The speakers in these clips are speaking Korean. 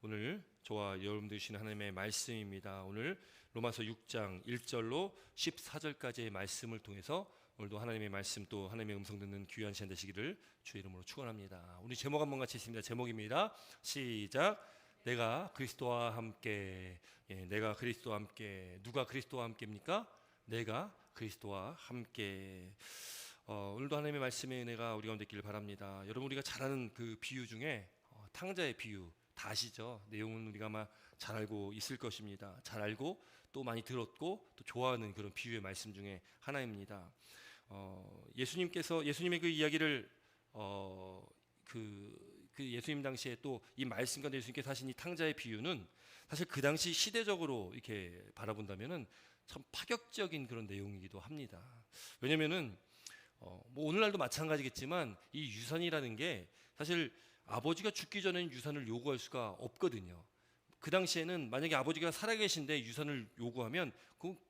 오늘 저와 여러분들 주시는 하나님의 말씀입니다. 오늘 로마서 6장 1절로 14절까지의 말씀을 통해서 오늘도 하나님의 말씀 또 하나님의 음성 듣는 귀한 시간 되시기를 주의 이름으로 축원합니다. 우리 제목 한번 같이 있습니다. 제목입니다. 시작. 내가 그리스도와 함께. 내가 그리스도와 함께. 누가 그리스도와 함께입니까? 내가 그리스도와 함께. 오늘도 하나님의 말씀의 은혜가 우리 가운데 있기를 바랍니다. 여러분, 우리가 잘 아는 그 비유 중에 탕자의 비유 다 아시죠? 내용은 우리가 아마 잘 알고 있을 것입니다. 잘 알고 또 많이 들었고 또 좋아하는 그런 비유의 말씀 중에 하나입니다. 예수님의 그 이야기를 예수님 당시에 또 이 말씀 가운데 예수님께서 하신 이 탕자의 비유는 사실 그 당시 시대적으로 이렇게 바라본다면은 참 파격적인 그런 내용이기도 합니다. 왜냐면은 뭐 오늘날도 마찬가지겠지만 이 유산이라는 게 사실 아버지가 죽기 전에는 유산을 요구할 수가 없거든요. 그 당시에는 만약에 아버지가 살아계신데 유산을 요구하면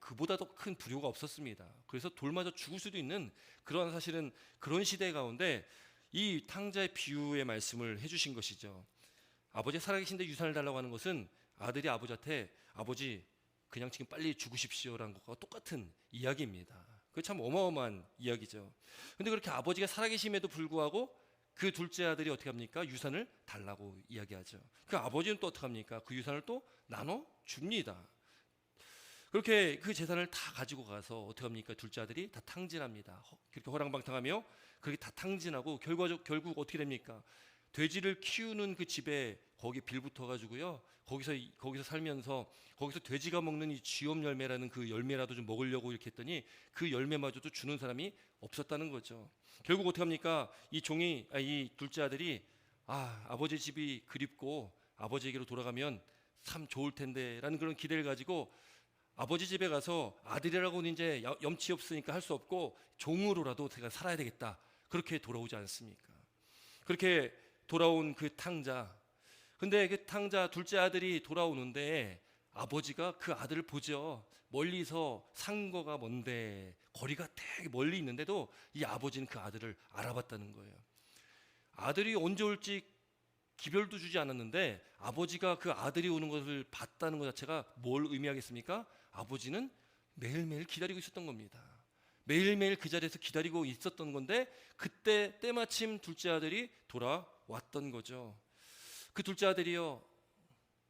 그보다 더 큰 불효가 없었습니다. 그래서 돌맞아 죽을 수도 있는 그런 사실은 그런 시대 가운데 이 탕자의 비유의 말씀을 해주신 것이죠. 아버지가 살아계신데 유산을 달라고 하는 것은 아들이 아버지한테 아버지 그냥 지금 빨리 죽으십시오라는 것과 똑같은 이야기입니다. 그게 참 어마어마한 이야기죠. 근데 그렇게 아버지가 살아계심에도 불구하고 그 둘째 아들이 어떻게 합니까? 유산을 달라고 이야기하죠. 그 아버지는 또 어떻게 합니까? 그 유산을 또 나눠 줍니다. 그렇게 그 재산을 다 가지고 가서 어떻게 합니까? 둘째 아들이 다 탕진합니다. 그렇게 호랑방탕하며 그렇게 다 탕진하고 결국 어떻게 됩니까? 돼지를 키우는 그 집에 거기 빌붙어 가지고요. 거기서 살면서 거기서 돼지가 먹는 이 쥐염 열매라는 그 열매라도 좀 먹으려고 이렇게 했더니 그 열매마저도 주는 사람이 없었다는 거죠. 결국 어떻게 합니까? 이 둘째 아들이 아버지 집이 그립고 아버지에게로 돌아가면 참 좋을 텐데라는 그런 기대를 가지고 아버지 집에 가서 아들이라고는 이제 염치 없으니까 할 수 없고 종으로라도 제가 살아야 되겠다. 그렇게 돌아오지 않습니까? 그렇게 돌아온 그 탕자. 근데 그 탕자 둘째 아들이 돌아오는데 아버지가 그 아들을 보죠. 멀리서 산 거가 먼데 거리가 되게 멀리 있는데도 이 아버지는 그 아들을 알아봤다는 거예요. 아들이 언제 올지 기별도 주지 않았는데 아버지가 그 아들이 오는 것을 봤다는 것 자체가 뭘 의미하겠습니까? 아버지는 매일매일 기다리고 있었던 겁니다. 매일매일 그 자리에서 기다리고 있었던 건데 그때 때마침 둘째 아들이 돌아왔던 거죠. 그 둘째 아들이요,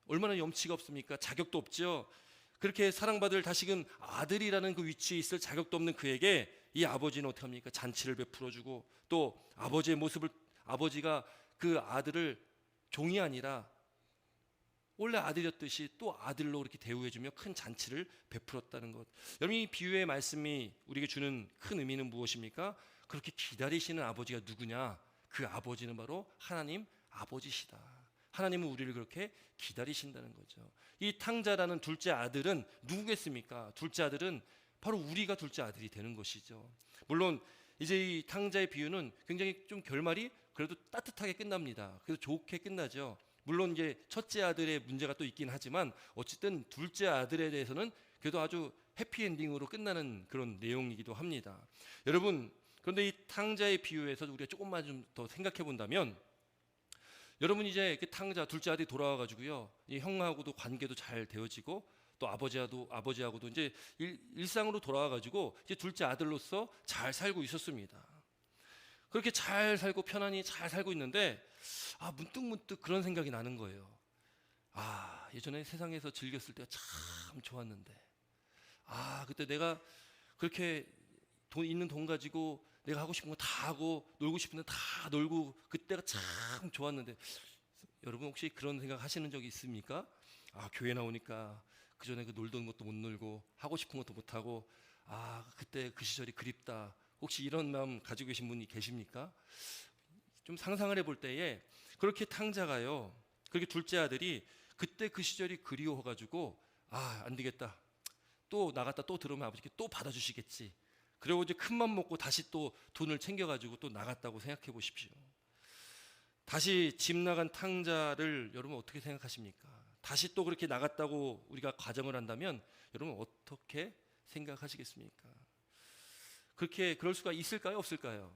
얼마나 염치가 없습니까? 자격도 없죠. 그렇게 사랑받을 다시금 아들이라는 그 위치에 있을 자격도 없는 그에게 이 아버지는 어떻게 합니까? 잔치를 베풀어주고 또 아버지가 그 아들을 종이 아니라 원래 아들이었듯이 또 아들로 이렇게 대우해주며 큰 잔치를 베풀었다는 것. 여러분, 이 비유의 말씀이 우리에게 주는 큰 의미는 무엇입니까? 그렇게 기다리시는 아버지가 누구냐? 그 아버지는 바로 하나님 아버지시다. 하나님은 우리를 그렇게 기다리신다는 거죠. 이 탕자라는 둘째 아들은 누구겠습니까? 둘째 아들은 바로 우리가 둘째 아들이 되는 것이죠. 물론 이제 이 탕자의 비유는 굉장히 좀 결말이 그래도 따뜻하게 끝납니다. 그래서 좋게 끝나죠. 물론 이제 첫째 아들의 문제가 또 있긴 하지만 어쨌든 둘째 아들에 대해서는 그래도 아주 해피엔딩으로 끝나는 그런 내용이기도 합니다. 여러분, 그런데 이 탕자의 비유에서 우리가 조금만 좀 더 생각해 본다면, 여러분 이제 그 탕자 둘째 아들이 돌아와 가지고요, 이 형하고도 관계도 잘 되어지고 또 아버지하고도 이제 일상으로 돌아와 가지고 이제 둘째 아들로서 잘 살고 있었습니다. 그렇게 잘 살고 편안히 잘 살고 있는데 문득 그런 생각이 나는 거예요. 예전에 세상에서 즐겼을 때가 참 좋았는데 그때 내가 그렇게 있는 돈 가지고 내가 하고 싶은 거 다 하고 놀고 싶은 데 다 놀고 그때가 참 좋았는데, 여러분 혹시 그런 생각 하시는 적이 있습니까? 교회 나오니까 그전에 그 놀던 것도 못 놀고 하고 싶은 것도 못 하고 그때 그 시절이 그립다. 혹시 이런 마음 가지고 계신 분이 계십니까? 좀 상상을 해볼 때에 그렇게 탕자가요, 그렇게 둘째 아들이 그때 그 시절이 그리워가지고 안 되겠다, 또 나갔다 또 들어오면 아버지께 또 받아주시겠지, 그리고 이제 큰맘 먹고 다시 또 돈을 챙겨가지고 또 나갔다고 생각해 보십시오. 다시 집 나간 탕자를 여러분 어떻게 생각하십니까? 다시 또 그렇게 나갔다고 우리가 가정을 한다면 여러분 어떻게 생각하시겠습니까? 그럴 수가 있을까요? 없을까요?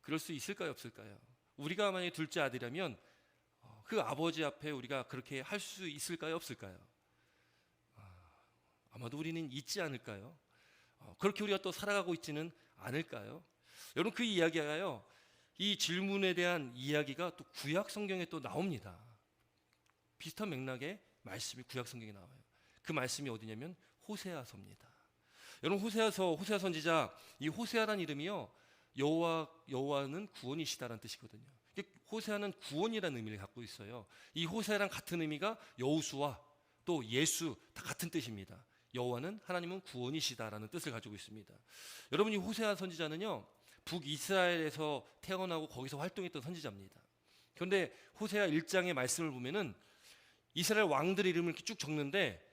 그럴 수 있을까요? 없을까요? 우리가 만약에 둘째 아들이라면 그 아버지 앞에 우리가 그렇게 할 수 있을까요? 없을까요? 아마도 우리는 있지 않을까요? 그렇게 우리가 또 살아가고 있지는 않을까요? 여러분, 그 이야기가요, 이 질문에 대한 이야기가 또 구약 성경에 또 나옵니다. 비슷한 맥락의 말씀이 구약 성경에 나와요. 그 말씀이 어디냐면 호세아서입니다. 여러분, 호세아 선지자, 이 호세아란 이름이요, 여호와는 구원이시다라는 뜻이거든요. 호세아는 구원이라는 의미를 갖고 있어요. 이 호세아랑 같은 의미가 여호수아 또 예수 다 같은 뜻입니다. 여호와는 하나님은 구원이시다라는 뜻을 가지고 있습니다. 여러분, 이 호세아 선지자는요, 북이스라엘에서 태어나고 거기서 활동했던 선지자입니다. 그런데 호세아 1장의 말씀을 보면은 이스라엘 왕들의 이름을 이렇게 쭉 적는데,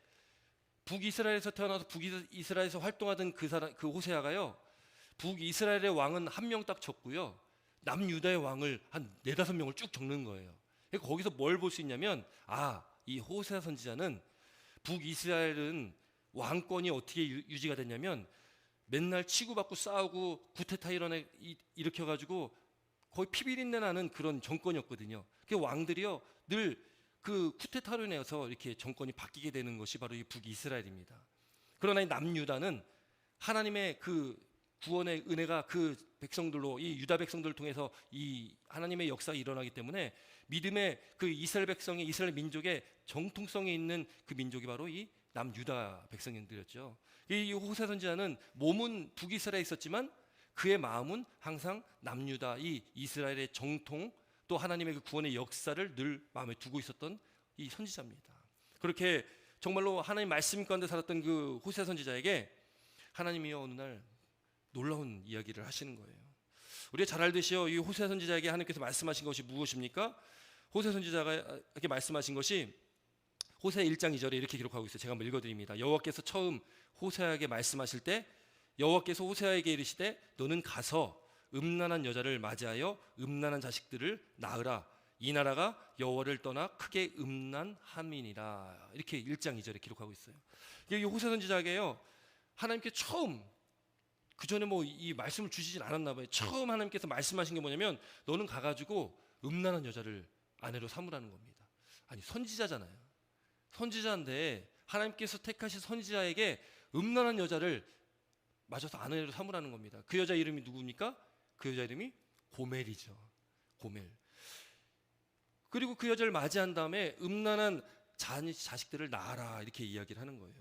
북이스라엘에서 태어나서 북이스라엘에서 활동하던 그 호세아가요, 북이스라엘의 왕은 한 명 딱 적고요, 남유다의 왕을 한 4-5명을 쭉 적는 거예요. 거기서 뭘 볼 수 있냐면, 이 호세아 선지자는 북이스라엘은 왕권이 어떻게 유지가 됐냐면 맨날 치고받고 싸우고 구테타 일으켜가지고 거의 피비린내 나는 그런 정권이었거든요. 그 왕들이요, 늘 그 쿠데타로 인해서 이렇게 정권이 바뀌게 되는 것이 바로 이 북이스라엘입니다. 그러나 이 남유다는 하나님의 그 구원의 은혜가 그 백성들로, 이 유다 백성들을 통해서 이 하나님의 역사가 일어나기 때문에 믿음의 그 이스라엘 백성의, 이스라엘 민족의 정통성이 있는 그 민족이 바로 이 남유다 백성들이었죠. 이 호세 선지자는 몸은 북이스라엘에 있었지만 그의 마음은 항상 남유다, 이 이스라엘의 정통, 또 하나님의 그 구원의 역사를 늘 마음에 두고 있었던 이 선지자입니다. 그렇게 정말로 하나님 말씀 가운데 살았던 그 호세 선지자에게 하나님이 어느 날 놀라운 이야기를 하시는 거예요. 우리가 잘 알듯이요, 이 호세 선지자에게 하나님께서 말씀하신 것이 무엇입니까? 호세 선지자가 이렇게 말씀하신 것이 호세 1장 2절에 이렇게 기록하고 있어요. 제가 한번 읽어드립니다. 여호와께서 처음 호세아에게 말씀하실 때 여호와께서 호세아에게 이르시되 너는 가서 음란한 여자를 맞이하여 음란한 자식들을 낳으라. 이 나라가 여호와를 떠나 크게 음란함이니라. 이렇게 1장 2절에 기록하고 있어요. 이 호세 선지자에게요, 하나님께 처음, 그 전에 뭐 이 말씀을 주시진 않았나 봐요. 처음 하나님께서 말씀하신 게 뭐냐면 너는 가가지고 음란한 여자를 아내로 삼으라는 겁니다. 아니, 선지자잖아요. 선지자인데 하나님께서 택하신 선지자에게 음란한 여자를 맞아서 아내로 삼으라는 겁니다. 그 여자 이름이 누굽니까? 그 여자 이름이 고멜이죠. 고멜. 그리고 그 여자를 맞이한 다음에 음란한 자식들을 낳아라, 이렇게 이야기를 하는 거예요.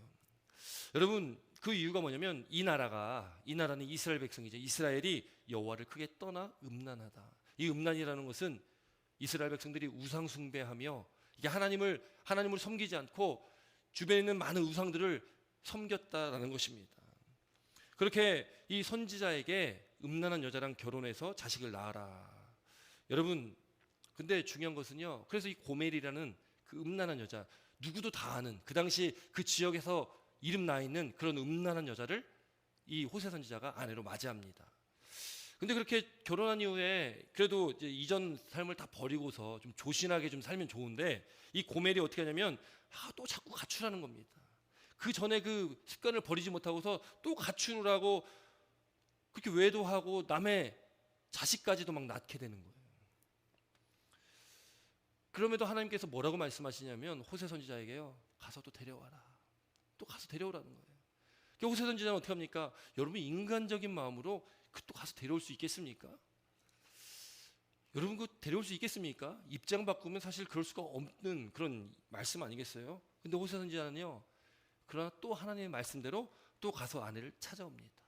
여러분, 그 이유가 뭐냐면 이 나라는 이스라엘 백성이죠. 이스라엘이 여호와를 크게 떠나 음란하다. 이 음란이라는 것은 이스라엘 백성들이 우상 숭배하며 이게 하나님을 섬기지 않고 주변에 있는 많은 우상들을 섬겼다라는 것입니다. 그렇게 이 선지자에게 음란한 여자랑 결혼해서 자식을 낳아라. 여러분, 근데 중요한 것은요, 그래서 이 고멜이라는 그 음란한 여자, 누구도 다 아는, 그 당시 그 지역에서 이름 나 있는 그런 음란한 여자를 이 호세 선지자가 아내로 맞이합니다. 근데 그렇게 결혼한 이후에 그래도 이제 이전 삶을 다 버리고서 좀 조신하게 좀 살면 좋은데, 이 고멜이 어떻게 하냐면 또 자꾸 가출하는 겁니다. 그 전에 그 습관을 버리지 못하고서 또 가출하고 그렇게 외도하고 남의 자식까지도 막 낳게 되는 거예요. 그럼에도 하나님께서 뭐라고 말씀하시냐면 호세 선지자에게요, 가서 또 데려와라. 또 가서 데려오라는 거예요. 호세 선지자는 어떻게 합니까? 여러분, 인간적인 마음으로 또 가서 데려올 수 있겠습니까? 여러분, 그 데려올 수 있겠습니까? 입장 바꾸면 사실 그럴 수가 없는 그런 말씀 아니겠어요? 근데 호세 선지자는요, 그러나 또 하나님의 말씀대로 또 가서 아내를 찾아옵니다.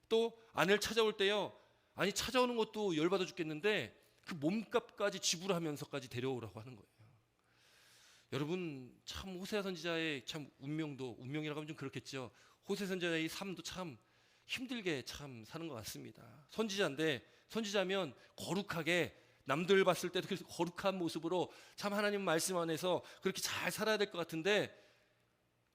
또 아내를 찾아올 때요, 아니 찾아오는 것도 열받아 죽겠는데 그 몸값까지 지불하면서까지 데려오라고 하는 거예요. 여러분, 참 호세 선지자의 참 운명이라고 하면 좀 그렇겠죠. 호세 선지자의 삶도 참 힘들게 참 사는 것 같습니다. 선지자면 거룩하게, 남들 봤을 때도 그래서 거룩한 모습으로 참 하나님 말씀 안에서 그렇게 잘 살아야 될 것 같은데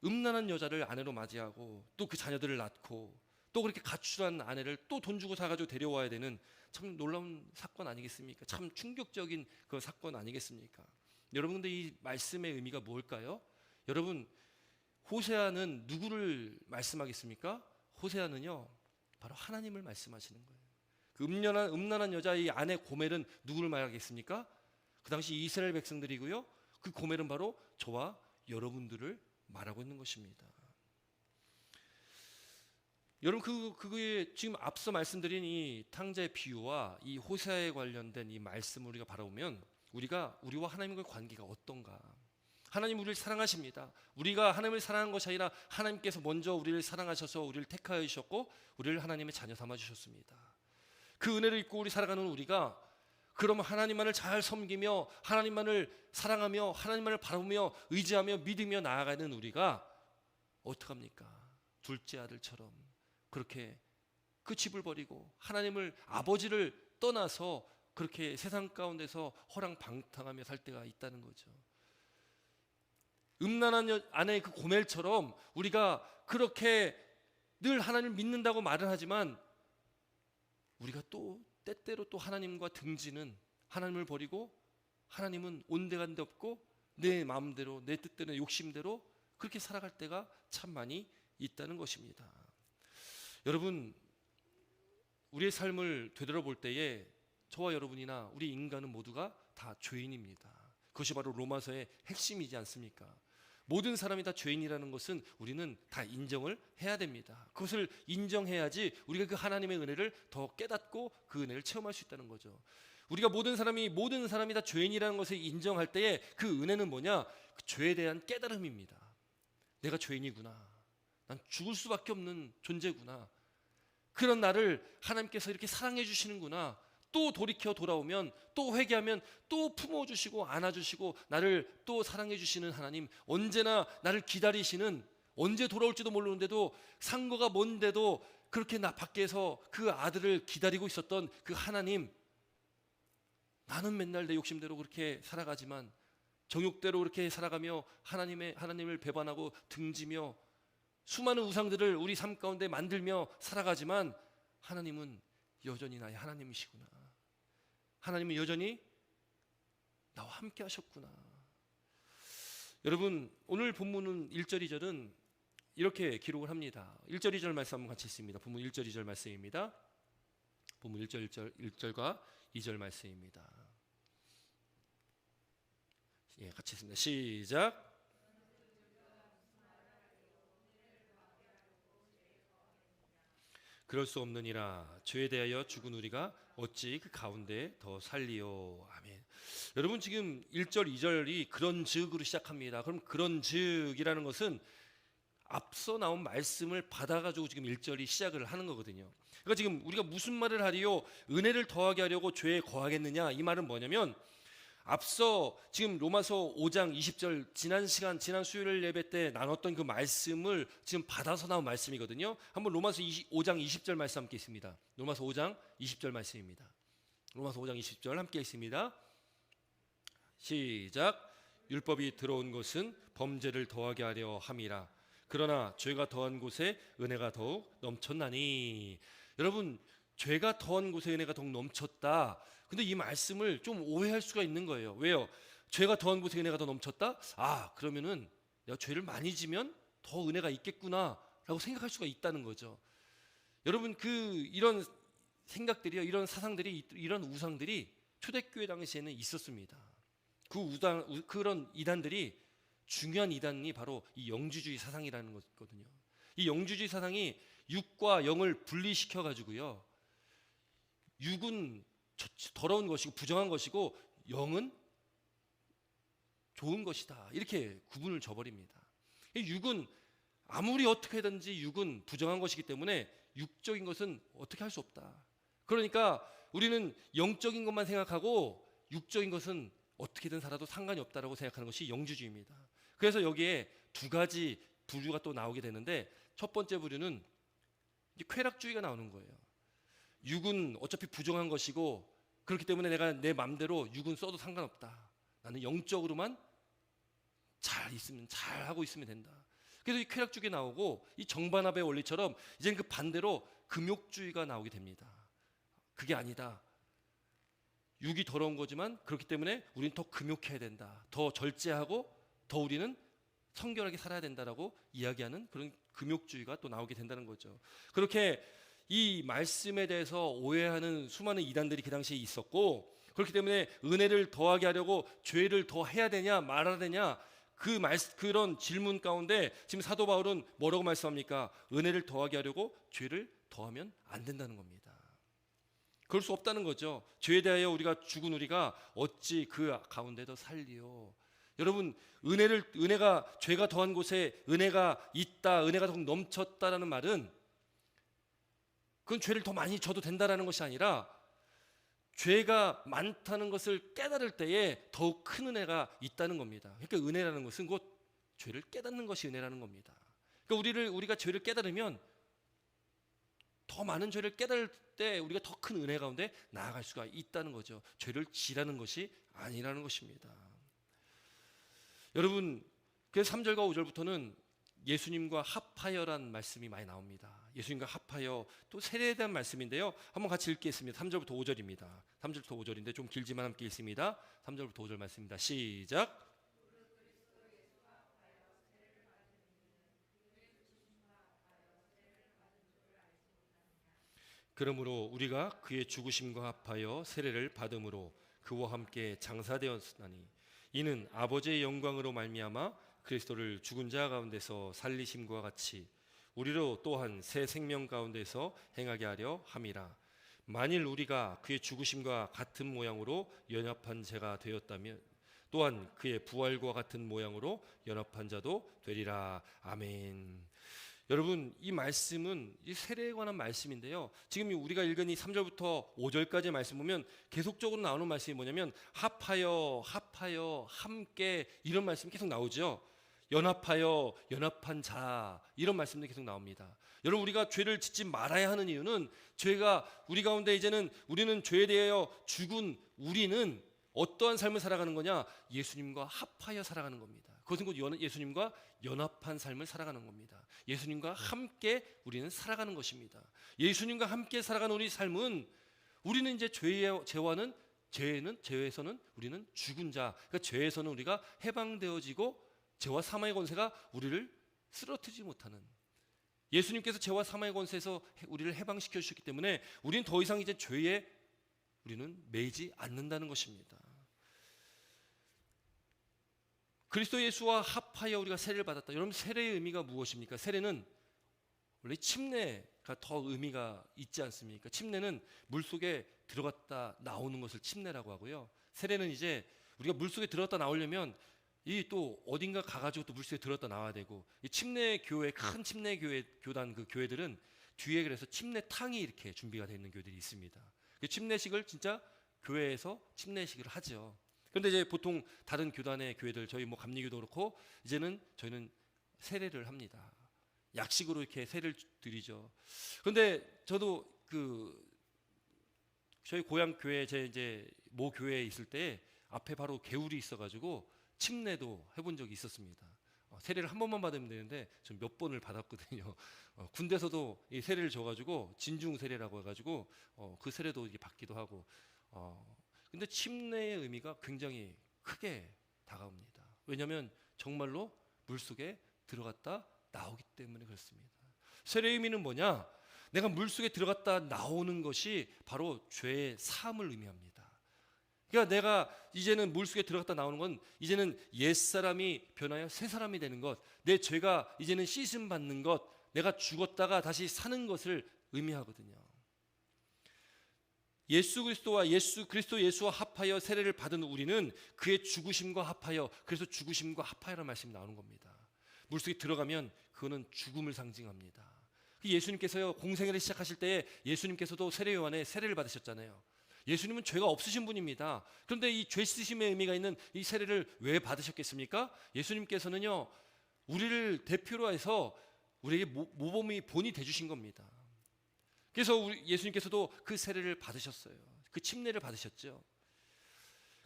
음란한 여자를 아내로 맞이하고 또 그 자녀들을 낳고 또 그렇게 가출한 아내를 또 돈 주고 사가지고 데려와야 되는 참 놀라운 사건 아니겠습니까? 참 충격적인 그 사건 아니겠습니까? 여러분, 근데 이 말씀의 의미가 뭘까요? 여러분, 호세아는 누구를 말씀하겠습니까? 호세아는요, 바로 하나님을 말씀하시는 거예요. 그 음란한 여자의 아내 고멜은 누구를 말하겠습니까? 그 당시 이스라엘 백성들이고요. 그 고멜은 바로 저와 여러분들을 말하고 있는 것입니다. 여러분 그거에 지금 앞서 말씀드린 이 탕자의 비유와 이 호세아에 관련된 이 말씀을 우리가 바라보면 우리와 하나님과의 관계가 어떤가? 하나님 우리를 사랑하십니다. 우리가 하나님을 사랑한 것이 아니라 하나님께서 먼저 우리를 사랑하셔서 우리를 택하여 주셨고 우리를 하나님의 자녀 삼아 주셨습니다. 그 은혜를 입고 우리 살아가는 우리가 그러면 하나님만을 잘 섬기며 하나님만을 사랑하며 하나님만을 바라보며 의지하며 믿으며 나아가는 우리가 어떡합니까? 둘째 아들처럼 그렇게 그 집을 버리고 하나님을 아버지를 떠나서 그렇게 세상 가운데서 허랑방탕하며 살 때가 있다는 거죠. 음란한 아내의 그 고멜처럼 우리가 그렇게 늘 하나님을 믿는다고 말은 하지만 우리가 또 때때로 또 하나님과 등지는 하나님을 버리고 하나님은 온데간데 없고 내 마음대로 내 뜻대로 내 욕심대로 그렇게 살아갈 때가 참 많이 있다는 것입니다. 여러분 우리의 삶을 되돌아볼 때에 저와 여러분이나 우리 인간은 모두가 다 죄인입니다. 그것이 바로 로마서의 핵심이지 않습니까? 모든 사람이 다 죄인이라는 것은 우리는 다 인정을 해야 됩니다. 그것을 인정해야지 우리가 그 하나님의 은혜를 더 깨닫고 그 은혜를 체험할 수 있다는 거죠. 우리가 모든 사람이 다 죄인이라는 것을 인정할 때에 그 은혜는 뭐냐? 그 죄에 대한 깨달음입니다. 내가 죄인이구나. 난 죽을 수밖에 없는 존재구나. 그런 나를 하나님께서 이렇게 사랑해 주시는구나. 또 돌이켜 돌아오면 또 회개하면 또 품어주시고 안아주시고 나를 또 사랑해 주시는 하나님, 언제나 나를 기다리시는, 언제 돌아올지도 모르는데도 상거가 먼데도 그렇게 나 밖에서 그 아들을 기다리고 있었던 그 하나님, 나는 맨날 내 욕심대로 그렇게 살아가지만 정욕대로 그렇게 살아가며 하나님을 배반하고 등지며 수많은 우상들을 우리 삶 가운데 만들며 살아가지만 하나님은 여전히 나의 하나님이시구나. 하나님은 여전히 나와 함께 하셨구나. 여러분 오늘 본문은 1절 2절은 이렇게 기록을 합니다. 1절 2절 말씀 한번 같이 읽습니다. 본문 1절 2절 말씀입니다. 본문 1절과 2절 말씀입니다. 예, 같이 읽습니다. 시작. 그럴 수 없느니라. 죄에 대하여 죽은 우리가 어찌 그 가운데 더 살리요. 아멘. 여러분 지금 1절 2절이 그런즉으로 시작합니다. 그럼 그런즉이라는 것은 앞서 나온 말씀을 받아가지고 지금 1절이 시작을 하는 거거든요. 그러니까 지금 우리가 무슨 말을 하리요? 은혜를 더하게 하려고 죄에 거하겠느냐? 이 말은 뭐냐면 앞서 지금 로마서 5장 20절 지난 수요일 예배 때 나눴던 그 말씀을 지금 받아서 나온 말씀이거든요. 한번 로마서 5장 20절 말씀 함께 있습니다. 로마서 5장 20절 말씀입니다. 로마서 5장 20절 함께 있습니다. 시작. 율법이 들어온 것은 범죄를 더하게 하려 함이라. 그러나 죄가 더한 곳에 은혜가 더욱 넘쳤나니. 여러분 죄가 더한 곳에 은혜가 더욱 넘쳤다. 근데 이 말씀을 좀 오해할 수가 있는 거예요. 왜요? 죄가 더한 곳에 은혜가 더 넘쳤다? 아, 그러면은 내가 죄를 많이 지면 더 은혜가 있겠구나 라고 생각할 수가 있다는 거죠. 여러분 이런 생각들이요, 이런 사상들이, 이런 우상들이 초대교회 당시에는 있었습니다. 그런 이단들이, 중요한 이단이 바로 이 영주주의 사상이라는 거거든요. 이 영주주의 사상이 육과 영을 분리시켜 가지고요, 육은 더러운 것이고 부정한 것이고 영은 좋은 것이다, 이렇게 구분을 져버립니다. 육은 아무리 어떻게 하든지 육은 부정한 것이기 때문에 육적인 것은 어떻게 할 수 없다. 그러니까 우리는 영적인 것만 생각하고 육적인 것은 어떻게든 살아도 상관이 없다라고 생각하는 것이 영주주의입니다. 그래서 여기에 두 가지 부류가 또 나오게 되는데, 첫 번째 부류는 쾌락주의가 나오는 거예요. 육은 어차피 부정한 것이고 그렇기 때문에 내가 내 마음대로 육은 써도 상관없다. 나는 영적으로만 잘 하고 있으면 된다. 그래서 이 쾌락주의가 나오고, 이 정반합의 원리처럼 이제는 그 반대로 금욕주의가 나오게 됩니다. 그게 아니다. 육이 더러운 거지만 그렇기 때문에 우리는 더 금욕해야 된다. 더 절제하고 더 우리는 성결하게 살아야 된다라고 이야기하는 그런 금욕주의가 또 나오게 된다는 거죠. 그렇게 이 말씀에 대해서 오해하는 수많은 이단들이 그 당시에 있었고, 그렇기 때문에 은혜를 더하게 하려고 죄를 더 해야 되냐 말아야 되냐, 그런 질문 가운데 지금 사도 바울은 뭐라고 말씀합니까? 은혜를 더하게 하려고 죄를 더하면 안 된다는 겁니다. 그럴 수 없다는 거죠. 죄에 대하여 우리가 죽은 우리가 어찌 그 가운데도 살리요. 여러분, 은혜가 죄가 더한 곳에 은혜가 있다, 은혜가 더욱 넘쳤다라는 말은 그건 죄를 더 많이 져도 된다라는 것이 아니라 죄가 많다는 것을 깨달을 때에 더욱 큰 은혜가 있다는 겁니다. 그러니까 은혜라는 것은 곧 죄를 깨닫는 것이 은혜라는 겁니다. 그러니까 우리가 죄를 깨달으면 더 많은 죄를 깨달을 때 우리가 더 큰 은혜 가운데 나아갈 수가 있다는 거죠. 죄를 지라는 것이 아니라는 것입니다. 여러분, 그래서 3절과 5절부터는 예수님과 합하여란 말씀이 많이 나옵니다. 예수님과 합하여, 또 세례에 대한 말씀인데요. 한번 같이 읽겠습니다. 3절부터 5절입니다. 3절부터 5절인데 좀 길지만 함께 읽습니다. 3절부터 5절 말씀입니다. 시작. 그러므로 우리가 그의 죽으심과 합하여 세례를 받음으로 그와 함께 장사되었으나니 이는 아버지의 영광으로 말미암아 그리스도를 죽은 자 가운데서 살리심과 같이 우리로 또한 새 생명 가운데서 행하게 하려 함이라. 만일 우리가 그의 죽으심과 같은 모양으로 연합한 자가 되었다면 또한 그의 부활과 같은 모양으로 연합한 자도 되리라. 아멘. 여러분, 이 말씀은 이 세례에 관한 말씀인데요. 지금 우리가 읽은 이 3절부터 5절까지의 말씀 보면 계속적으로 나오는 말씀이 뭐냐면 합하여, 함께, 이런 말씀이 계속 나오죠. 연합하여, 연합한 자, 이런 말씀들이 계속 나옵니다. 여러분, 우리가 죄를 짓지 말아야 하는 이유는 죄가 우리 가운데 이제는 우리는 죄에 대하여 죽은 우리는 어떠한 삶을 살아가는 거냐? 예수님과 합하여 살아가는 겁니다. 그것은 곧 예수님과 연합한 삶을 살아가는 겁니다. 예수님과 함께 우리는 살아가는 것입니다. 예수님과 함께 살아가는 우리 삶은 우리는 이제 죄에서는 우리는 죽은 자, 그러니까 죄에서는 우리가 해방되어지고 죄와 사망의 권세가 우리를 쓰러뜨리지 못하는, 예수님께서 죄와 사망의 권세에서 우리를 해방시켜 주셨기 때문에 우리는 더 이상 이제 죄에 우리는 매이지 않는다는 것입니다. 그리스도 예수와 합하여 우리가 세례를 받았다. 여러분, 세례의 의미가 무엇입니까? 세례는 원래 침례가 더 의미가 있지 않습니까? 침례는 물속에 들어갔다 나오는 것을 침례라고 하고요. 세례는 이제 우리가 물속에 들어갔다 나오려면 이 또 어딘가 가가지고 또 물속에 들어갔다 나와야 되고, 이 침례 교회, 큰 침례 교회 교단 그 교회들은 뒤에 그래서 침례탕이 이렇게 준비가 되어 있는 교회들이 있습니다. 그 침례식을 진짜 교회에서 침례식을 하죠. 그런데 이제 보통 다른 교단의 교회들, 저희 뭐 감리교도 그렇고 이제는 저희는 세례를 합니다. 약식으로 이렇게 세례를 드리죠. 그런데 저도 저희 고향 교회 제 이제 모 교회에 있을 때 앞에 바로 개울이 있어가지고 침례도 해본 적이 있었습니다. 세례를 한 번만 받으면 되는데 전 몇 번을 받았거든요. 군대에서도 이 세례를 줘가지고 진중 세례라고 해가지고 그 세례도 이게 받기도 하고. 근데 침례의 의미가 굉장히 크게 다가옵니다. 왜냐하면 정말로 물속에 들어갔다 나오기 때문에 그렇습니다. 세례의 의미는 뭐냐? 내가 물속에 들어갔다 나오는 것이 바로 죄의 사함을 의미합니다. 그러니까 내가 이제는 물속에 들어갔다 나오는 건 이제는 옛사람이 변하여 새사람이 되는 것, 내 죄가 이제는 씻음 받는 것, 내가 죽었다가 다시 사는 것을 의미하거든요. 예수 그리스도 예수와 합하여 세례를 받은 우리는 그의 죽으심과 합하여, 그래서 죽으심과 합하여라는 말씀이 나오는 겁니다. 물속에 들어가면 그거는 죽음을 상징합니다. 예수님께서요, 공생애를 시작하실 때에 예수님께서도 세례 요한에 세례를 받으셨잖아요. 예수님은 죄가 없으신 분입니다. 그런데 이 죄 씻음의 의미가 있는 이 세례를 왜 받으셨겠습니까? 예수님께서는요, 우리를 대표로 해서 우리에게 모범이 본이 되주신 겁니다. 그래서 예수님께서도 그 세례를 받으셨어요. 그 침례를 받으셨죠.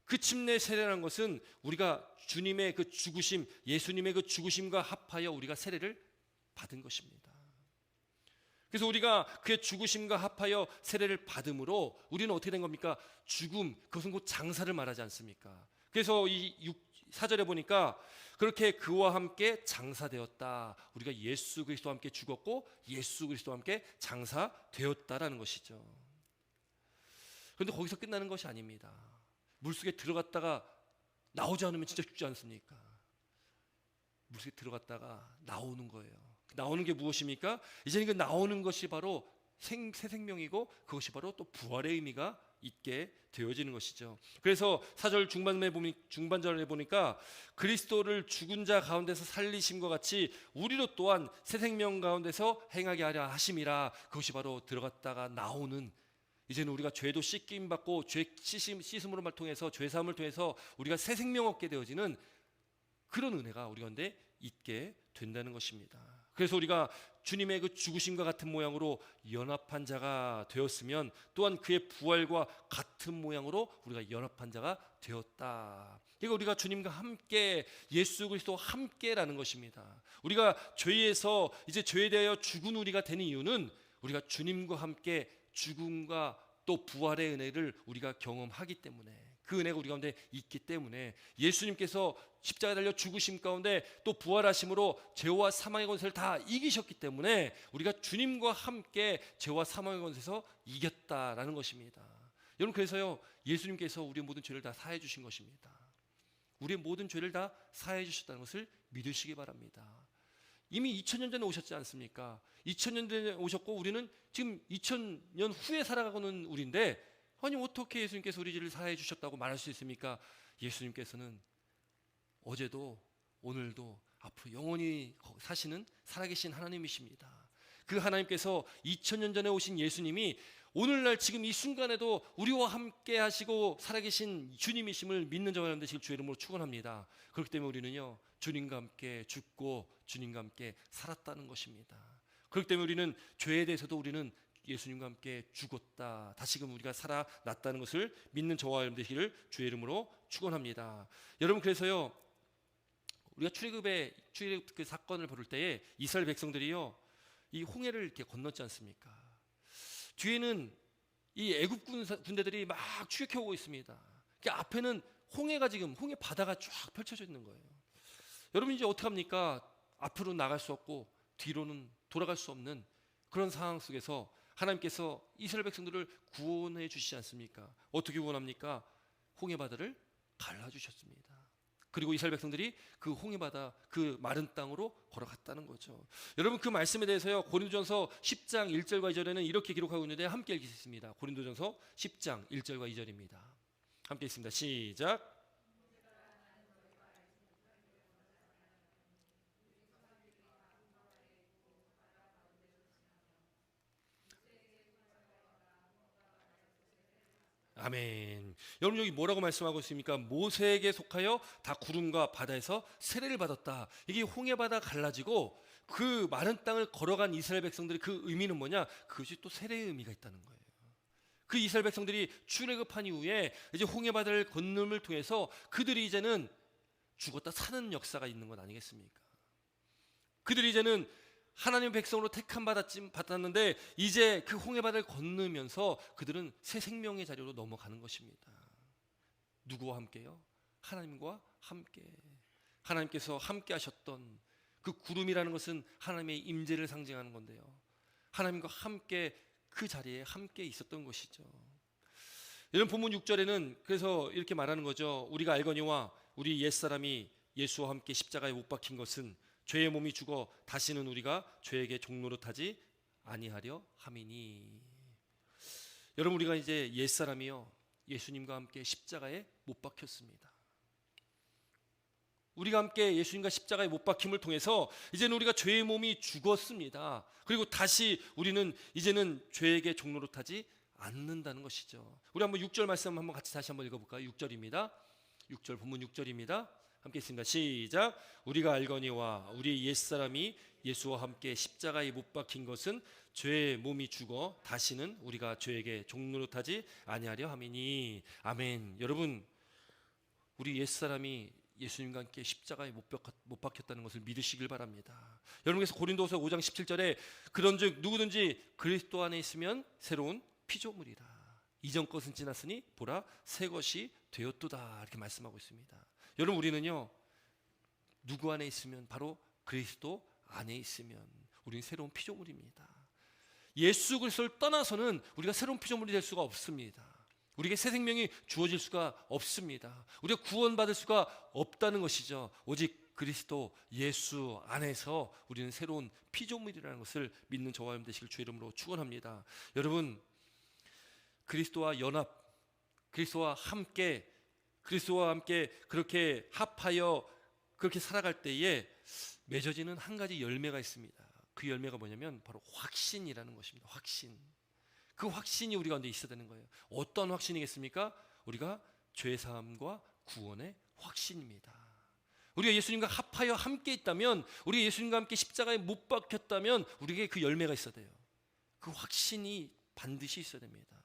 그 침례 세례라는 것은 우리가 주님의 그 죽으심, 예수님의 그 죽으심과 합하여 우리가 세례를 받은 것입니다. 그래서 우리가 그의 죽으심과 합하여 세례를 받음으로 우리는 어떻게 된 겁니까? 죽음, 그것은 곧 장사를 말하지 않습니까? 그래서 이 4절에 보니까 그렇게 그와 함께 장사되었다. 우리가 예수 그리스도와 함께 죽었고 예수 그리스도와 함께 장사되었다라는 것이죠. 그런데 거기서 끝나는 것이 아닙니다. 물속에 들어갔다가 나오지 않으면 진짜 죽지 않습니까? 물속에 들어갔다가 나오는 거예요. 나오는 게 무엇입니까? 이제는 그 나오는 것이 바로 새 생명이고, 그것이 바로 또 부활의 의미가 있게 되어지는 것이죠. 그래서 4절 중반절에 보니까 그리스도를 죽은 자 가운데서 살리심과 같이 우리로 또한 새 생명 가운데서 행하게 하려 하심이라. 그것이 바로 들어갔다가 나오는, 이제는 우리가 죄도 씻김 받고 죄 씻음으로 통해서, 죄 사함을 통해서 우리가 새 생명 얻게 되어지는 그런 은혜가 우리 가운데 있게 된다는 것입니다. 그래서 우리가 주님의 그 죽으심과 같은 모양으로 연합한 자가 되었으면, 또한 그의 부활과 같은 모양으로 우리가 연합한 자가 되었다. 이거 우리가 주님과 함께, 예수 그리스도와 함께라는 것입니다. 우리가 죄에서 이제 죄에 대하여 죽은 우리가 되는 이유는 우리가 주님과 함께 죽음과 또 부활의 은혜를 우리가 경험하기 때문에, 그 은혜가 우리 가운데 있기 때문에, 예수님께서 십자가에 달려 죽으심 가운데 또 부활하심으로 죄와 사망의 권세를 다 이기셨기 때문에 우리가 주님과 함께 죄와 사망의 권세에서 이겼다라는 것입니다. 여러분, 그래서요, 예수님께서 우리의 모든 죄를 다 사해 주신 것입니다. 우리의 모든 죄를 다 사해 주셨다는 것을 믿으시기 바랍니다. 이미 2000년 전에 오셨지 않습니까? 2000년 전에 오셨고 우리는 지금 2000년 후에 살아가고는 우리인데, 아니 어떻게 예수님께서 우리 죄를 사해 주셨다고 말할 수 있습니까? 예수님께서는 어제도 오늘도 앞으로 영원히 사시는 살아계신 하나님이십니다. 그 하나님께서 2000년 전에 오신 예수님이 오늘날 지금 이 순간에도 우리와 함께 하시고 살아계신 주님이심을 믿는 저와 여러분들 지금 주의 이름으로 축원합니다. 그렇기 때문에 우리는요, 주님과 함께 죽고 주님과 함께 살았다는 것입니다. 그렇기 때문에 우리는 죄에 대해서도 우리는 예수님과 함께 죽었다, 다시금 우리가 살아났다는 것을 믿는 저와 여러분들 되기를 주의 이름으로 축원합니다. 여러분, 그래서요, 우리가 출애굽 그 사건을 볼 때에 이스라엘 백성들이요, 이 홍해를 이렇게 건넜지 않습니까? 뒤에는 이 애굽 군대들이 막 추격해 오고 있습니다. 그 앞에는 홍해가 지금 홍해 바다가 쫙 펼쳐져 있는 거예요. 여러분, 이제 어떻게 합니까? 앞으로 나갈 수 없고 뒤로는 돌아갈 수 없는 그런 상황 속에서 하나님께서 이스라엘 백성들을 구원해 주시지 않습니까? 어떻게 구원합니까? 홍해 바다를 갈라주셨습니다. 그리고 이스라엘 백성들이 그 홍해 바다, 그 마른 땅으로 걸어갔다는 거죠. 여러분, 그 말씀에 대해서요, 고린도전서 10장 1절과 2절에는 이렇게 기록하고 있는데 함께 읽겠습니다. 고린도전서 10장 1절과 2절입니다. 함께 읽습니다. 시작. 아멘. 여러분, 여기 뭐라고 말씀하고 있습니까? 모세에게 속하여 다 구름과 바다에서 세례를 받았다. 이게 홍해 바다 갈라지고 그 마른 땅을 걸어간 이스라엘 백성들의 그 의미는 뭐냐? 그것이 또 세례의 의미가 있다는 거예요. 그 이스라엘 백성들이 출애굽한 이후에 이제 홍해 바다를 건널을 통해서 그들이 이제는 죽었다 사는 역사가 있는 것 아니겠습니까? 그들이 이제는 하나님의 백성으로 택함 받았는데 이제 그 홍해 바다를 건너면서 그들은 새 생명의 자리로 넘어가는 것입니다. 누구와 함께요? 하나님과 함께. 하나님께서 함께 하셨던 그 구름이라는 것은 하나님의 임재를 상징하는 건데요, 하나님과 함께 그 자리에 함께 있었던 것이죠. 이런 본문 6절에는 그래서 이렇게 말하는 거죠. 우리가 알거니와 우리 옛사람이 예수와 함께 십자가에 못 박힌 것은 죄의 몸이 죽어 다시는 우리가 죄에게 종노릇하지 아니하려 함이니. 여러분, 우리가 이제 옛사람이요, 예수님과 함께 십자가에 못 박혔습니다. 우리가 함께 예수님과 십자가에 못 박힘을 통해서 이제는 우리가 죄의 몸이 죽었습니다. 그리고 다시 우리는 이제는 죄에게 종노릇하지 않는다는 것이죠. 우리 한번 6절 말씀 한번 같이 다시 한번 읽어볼까요? 6절입니다. 6절 본문 6절입니다. 함께 있습니다. 시작. 우리가 알거니와 우리 옛사람이 예수와 함께 십자가에 못 박힌 것은 죄의 몸이 죽어 다시는 우리가 죄에게 종노릇하지 아니하려 함이니. 아멘. 여러분, 우리 옛사람이 예수님과 함께 십자가에 못 박혔다는 것을 믿으시길 바랍니다. 여러분께서 고린도서 5장 17절에 그런즉 누구든지 그리스도 안에 있으면 새로운 피조물이라. 이전 것은 지났으니 보라 새 것이 되었도다. 이렇게 말씀하고 있습니다. 여러분, 우리는요, 누구 안에 있으면, 바로 그리스도 안에 있으면 우리는 새로운 피조물입니다. 예수 그리스도를 떠나서는 우리가 새로운 피조물이 될 수가 없습니다. 우리에게 새 생명이 주어질 수가 없습니다. 우리가 구원받을 수가 없다는 것이죠. 오직 그리스도 예수 안에서 우리는 새로운 피조물이라는 것을 믿는 저와 여러분 되시길 주의 이름으로 축원합니다. 여러분, 그리스도와 연합, 그리스도와 함께 그렇게 합하여 그렇게 살아갈 때에 맺어지는 한 가지 열매가 있습니다. 그 열매가 뭐냐면 바로 확신이라는 것입니다. 확신. 그 확신이 우리 가운데 있어야 되는 거예요. 어떤 확신이겠습니까? 우리가 죄 사함과 구원의 확신입니다. 우리가 예수님과 합하여 함께 있다면, 우리가 예수님과 함께 십자가에 못 박혔다면 우리에게 그 열매가 있어야 돼요. 그 확신이 반드시 있어야 됩니다.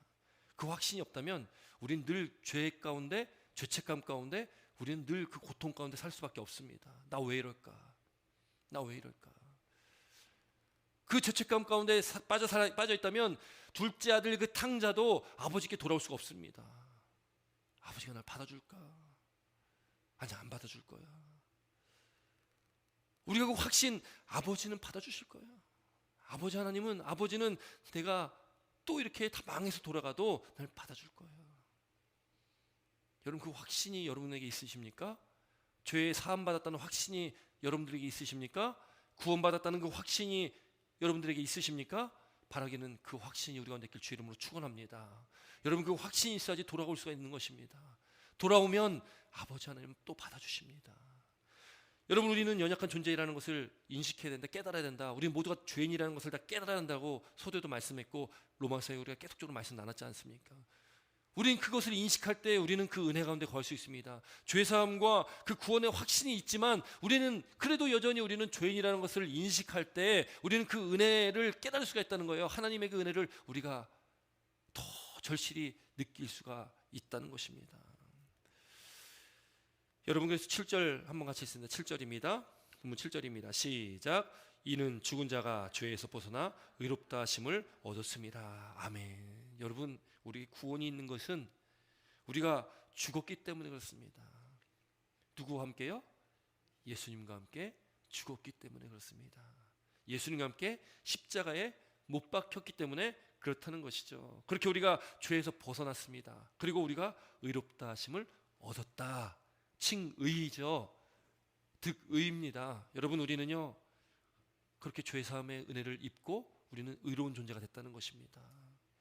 그 확신이 없다면 우리는 늘 죄 가운데, 죄책감 가운데, 우리는 늘 그 고통 가운데 살 수밖에 없습니다. 나 왜 이럴까? 나 왜 이럴까? 그 죄책감 가운데 빠져 있다면 둘째 아들 그 탕자도 아버지께 돌아올 수가 없습니다. 아버지가 날 받아줄까? 아니, 안 받아줄 거야. 우리가 그 확신, 아버지는 받아주실 거야. 아버지 하나님은, 아버지는 내가 또 이렇게 다 망해서 돌아가도 날 받아줄 거야. 여러분, 그 확신이 여러분에게 있으십니까? 죄에 사함 받았다는 확신이 여러분들에게 있으십니까? 구원받았다는 그 확신이 여러분들에게 있으십니까? 바라기는 그 확신이 우리 가운데 있길 주 이름으로 축원합니다. 여러분, 그 확신이 있어야지 돌아올 수가 있는 것입니다. 돌아오면 아버지 하나님 또 받아주십니다. 여러분, 우리는 연약한 존재이라는 것을 인식해야 된다, 깨달아야 된다. 우리 모두가 죄인이라는 것을 다 깨달아야 한다고 소도에도 말씀했고 로마서에 우리가 계속적으로 말씀 나눴지 않습니까? 우리는 그것을 인식할 때 우리는 그 은혜 가운데 거할 수 있습니다. 죄사함과 그 구원의 확신이 있지만 우리는 그래도 여전히 우리는 죄인이라는 것을 인식할 때 우리는 그 은혜를 깨달을 수가 있다는 거예요. 하나님의 그 은혜를 우리가 더 절실히 느낄 수가 있다는 것입니다. 여러분, 그래서 7절 한번 같이 읽습니다. 7절입니다. 본문 7절입니다. 시작. 이는 죽은 자가 죄에서 벗어나 의롭다 하심을 얻었습니다. 아멘. 여러분, 우리 구원이 있는 것은 우리가 죽었기 때문에 그렇습니다. 누구와 함께요? 예수님과 함께 죽었기 때문에 그렇습니다. 예수님과 함께 십자가에 못 박혔기 때문에 그렇다는 것이죠. 그렇게 우리가 죄에서 벗어났습니다. 그리고 우리가 의롭다 하심을 얻었다. 칭의죠. 득의입니다. 여러분, 우리는요 그렇게 죄사함의 은혜를 입고 우리는 의로운 존재가 됐다는 것입니다.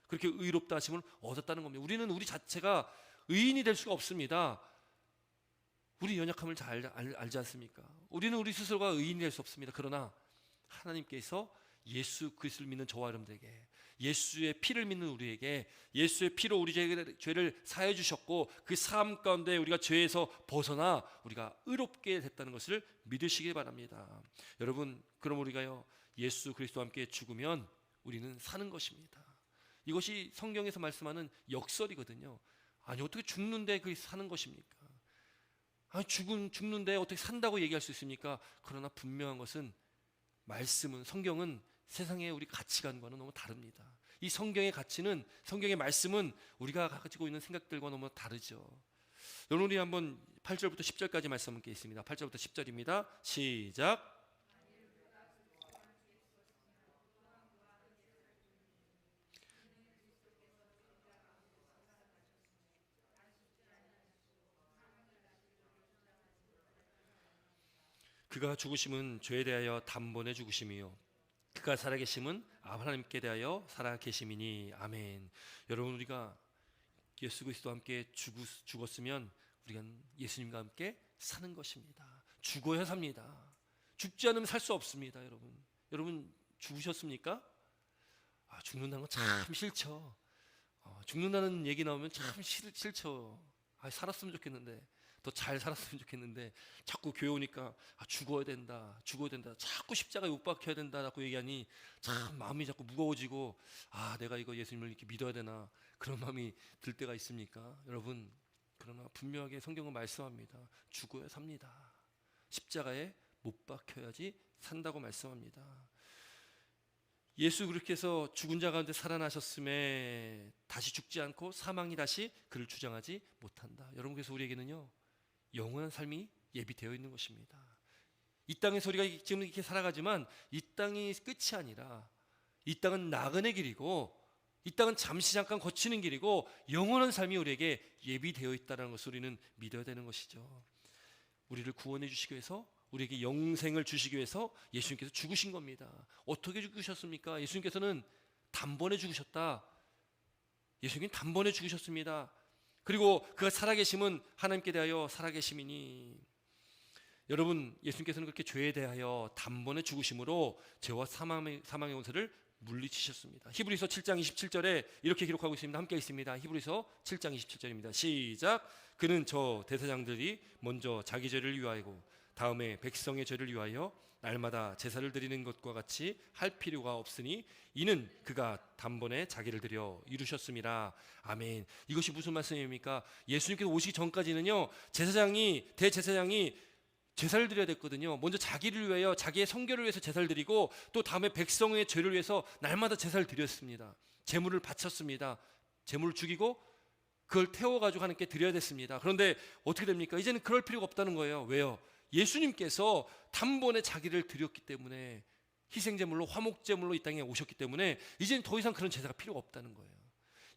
그렇게 의롭다 하심을 얻었다는 겁니다. 우리는 우리 자체가 의인이 될 수가 없습니다. 우리 연약함을 잘 알지 않습니까? 우리는 우리 스스로가 의인이 될 수 없습니다. 그러나 하나님께서 예수 그리스도를 믿는 저와 여러분들에게, 예수의 피를 믿는 우리에게 예수의 피로 우리 죄를 사해 주셨고 그 삶 가운데 우리가 죄에서 벗어나 우리가 의롭게 됐다는 것을 믿으시기 바랍니다. 여러분, 그럼 우리가요 예수 그리스도와 함께 죽으면 우리는 사는 것입니다. 이것이 성경에서 말씀하는 역설이거든요. 아니, 어떻게 죽는데 그게 사는 것입니까? 아니, 죽는데 어떻게 산다고 얘기할 수 있습니까? 그러나 분명한 것은 말씀은, 성경은 세상의 우리 가치관과는 너무 다릅니다. 이 성경의 가치는, 성경의 말씀은 우리가 가지고 있는 생각들과 너무 다르죠. 여러분, 우리 한번 8절부터 10절까지 말씀 함께 있습니다. 8절부터 10절입니다. 시작. 그가 죽으심은 죄에 대하여 단번에 죽으심이요 그가 살아계심은 하나님께 대하여 살아계심이니. 아멘. 여러분, 우리가 예수 그리스도와 함께 죽었으면 우리가 예수님과 함께 사는 것입니다. 죽어야 삽니다. 죽지 않으면 살 수 없습니다. 여러분 죽으셨습니까? 죽는다는 건 참 싫죠. 죽는다는 얘기 나오면 참 싫죠. 살았으면 좋겠는데, 더 잘 살았으면 좋겠는데 자꾸 교회 오니까 죽어야 된다 자꾸 십자가에 못 박혀야 된다 자꾸 얘기하니 참 마음이 자꾸 무거워지고, 내가 이거 예수님을 이렇게 믿어야 되나 그런 마음이 들 때가 있습니까? 여러분, 그러나 분명하게 성경은 말씀합니다. 죽어야 삽니다. 십자가에 못 박혀야지 산다고 말씀합니다. 예수 그렇게 해서 죽은 자 가운데 살아나셨음에 다시 죽지 않고 사망이 다시 그를 주장하지 못한다. 여러분, 그래서 우리에게는요 영원한 삶이 예비되어 있는 것입니다. 이 땅에서 우리가 지금 이렇게 살아가지만 이 땅이 끝이 아니라 이 땅은 나그네 길이고 이 땅은 잠시 잠깐 거치는 길이고 영원한 삶이 우리에게 예비되어 있다는 것을 우리는 믿어야 되는 것이죠. 우리를 구원해 주시기 위해서, 우리에게 영생을 주시기 위해서 예수님께서 죽으신 겁니다. 어떻게 죽으셨습니까? 예수님께서는 단번에 죽으셨다. 예수님은 단번에 죽으셨습니다. 그리고 그가 살아계심은 하나님께 대하여 살아계심이니, 여러분, 예수님께서는 그렇게 죄에 대하여 단번에 죽으심으로 죄와 사망의 원세를 물리치셨습니다. 히브리서 7장 27절에 이렇게 기록하고 있습니다. 함께 있습니다. 히브리서 7장 27절입니다. 시작. 그는 저 대제사장들이 먼저 자기 죄를 위하여 다음에 백성의 죄를 위하여 날마다 제사를 드리는 것과 같이 할 필요가 없으니 이는 그가 단번에 자기를 드려 이루셨습니다. 아멘. 이것이 무슨 말씀입니까? 예수님께서 오시기 전까지는요, 대제사장이 제사를 드려야 됐거든요. 먼저 자기를 위하여, 자기의 성결을 위해서 제사를 드리고, 또 다음에 백성의 죄를 위해서 날마다 제사를 드렸습니다. 제물을 바쳤습니다. 제물을 죽이고 그걸 태워가지고 하나님께 드려야 됐습니다. 그런데 어떻게 됩니까? 이제는 그럴 필요가 없다는 거예요. 왜요? 예수님께서 단번에 자기를 드렸기 때문에, 희생제물로, 화목제물로 이 땅에 오셨기 때문에 이제는 더 이상 그런 제사가 필요가 없다는 거예요.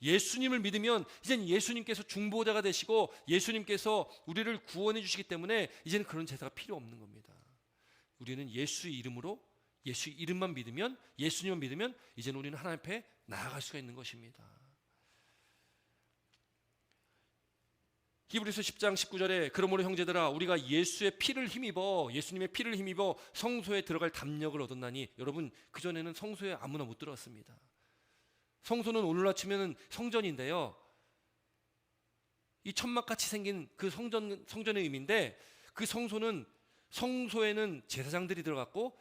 예수님을 믿으면 이제는 예수님께서 중보자가 되시고 예수님께서 우리를 구원해 주시기 때문에 이제는 그런 제사가 필요 없는 겁니다. 우리는 예수의 이름으로, 예수의 이름만 믿으면, 예수님만 믿으면 이제는 우리는 하나님 앞에 나아갈 수가 있는 것입니다. 히브리서 10장 19절에 그러므로 형제들아 우리가 예수님의 피를 힘입어 성소에 들어갈 담력을 얻었나니, 여러분, 그전에는 성소에 아무나 못 들어갔습니다. 성소는 오늘날 치면 성전인데요, 이 천막같이 생긴 그 성전의 의미인데, 그 성소에는 제사장들이 들어갔고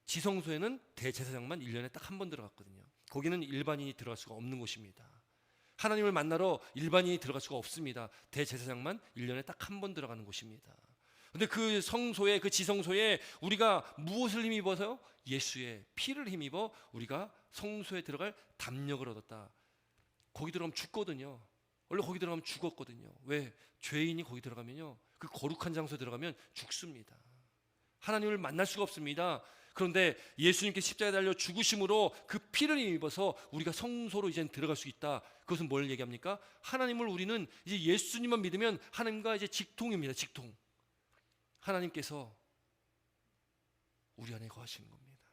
지성소에는 대제사장만 1년에 딱 한 번 들어갔거든요. 거기는 일반인이 들어갈 수가 없는 곳입니다. 하나님을 만나러 일반인이 들어갈 수가 없습니다. 대제사장만 1년에 딱 한 번 들어가는 곳입니다. 근데 그 성소에, 그 지성소에 우리가 무엇을 힘입어서요? 예수의 피를 힘입어 우리가 성소에 들어갈 담력을 얻었다. 거기 들어가면 죽거든요. 원래 거기 들어가면 죽었거든요. 왜? 죄인이 거기 들어가면요, 그 거룩한 장소에 들어가면 죽습니다. 하나님을 만날 수가 없습니다. 그런데 예수님께 십자가에 달려 죽으심으로 그 피를 입어서 우리가 성소로 이제 들어갈 수 있다. 그것은 뭘 얘기합니까? 우리는 이제 예수님만 믿으면 하나님과 이제 직통입니다. 직통. 하나님께서 우리 안에 거하시는 겁니다.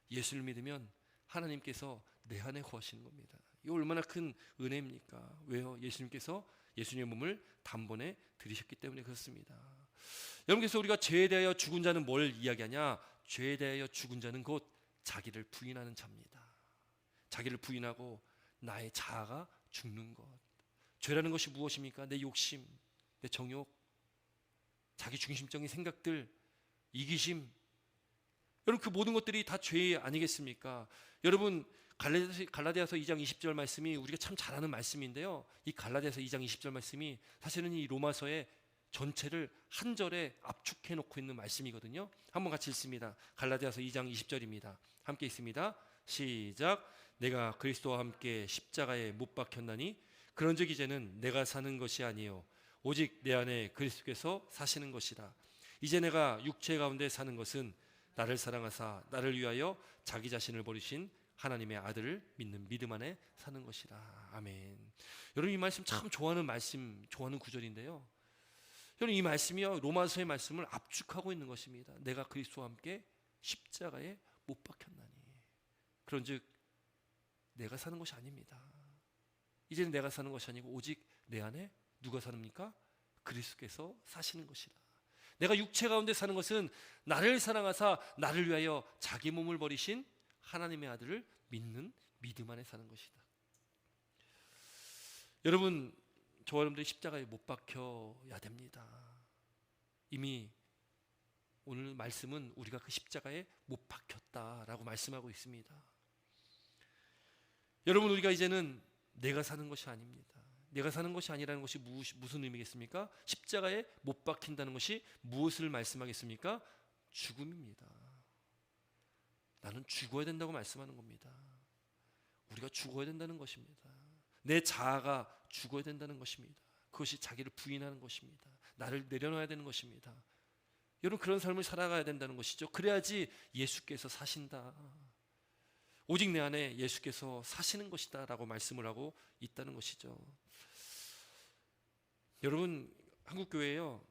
예수를 믿으면 하나님께서 내 안에 거하시는 겁니다. 이 얼마나 큰 은혜입니까? 왜요? 예수님께서 예수님의 몸을 단번에 들이셨기 때문에 그렇습니다. 여러분께서 우리가 죄에 대하여 죽은 자는 뭘 이야기하냐? 죄에 대하여 죽은 자는 곧 자기를 부인하는 자입니다. 자기를 부인하고 나의 자아가 죽는 것. 죄라는 것이 무엇입니까? 내 욕심, 내 정욕, 자기 중심적인 생각들, 이기심. 여러분, 그 모든 것들이 다 죄 아니겠습니까? 여러분, 갈라디아서 2장 20절 말씀이 우리가 참 잘 아는 말씀인데요, 이 갈라디아서 2장 20절 말씀이 사실은 이 로마서의 전체를 한 절에 압축해 놓고 있는 말씀이거든요. 한번 같이 읽습니다. 갈라디아서 2장 20절입니다. 함께 있습니다. 시작. 내가 그리스도와 함께 십자가에 못 박혔나니 그런즉 이제는 내가 사는 것이 아니요 오직 내 안에 그리스도께서 사시는 것이라. 이제 내가 육체 가운데 사는 것은 나를 사랑하사 나를 위하여 자기 자신을 버리신 하나님의 아들을 믿는 믿음 안에 사는 것이라. 아멘. 여러분, 이 말씀 참 좋아하는 구절인데요, 여러분, 이 말씀이요, 로마서의 말씀을 압축하고 있는 것입니다. 내가 그리스도와 함께 십자가에 못 박혔나니 그런즉 내가 사는 것이 아닙니다. 이제는 내가 사는 것이 아니고 오직 내 안에 누가 사십니까? 그리스도께서 사시는 것이라. 내가 육체 가운데 사는 것은 나를 사랑하사 나를 위하여 자기 몸을 버리신 하나님의 아들을 믿는 믿음 안에 사는 것이다. 여러분, 저와 여러분들이 십자가에 못 박혀야 됩니다. 이미 오늘 말씀은 우리가 그 십자가에 못 박혔다라고 말씀하고 있습니다. 여러분, 우리가 이제는 내가 사는 것이 아닙니다. 내가 사는 것이 아니라는 것이 무슨 의미겠습니까? 십자가에 못 박힌다는 것이 무엇을 말씀하겠습니까? 죽음입니다. 나는 죽어야 된다고 말씀하는 겁니다. 우리가 죽어야 된다는 것입니다. 내 자아가 죽어야 된다는 것입니다. 그것이 자기를 부인하는 것입니다. 나를 내려놔야 되는 것입니다. 여러분, 그런 삶을 살아가야 된다는 것이죠. 그래야지 예수께서 사신다. 오직 내 안에 예수께서 사시는 것이다 라고 말씀을 하고 있다는 것이죠. 여러분, 한국교회에요,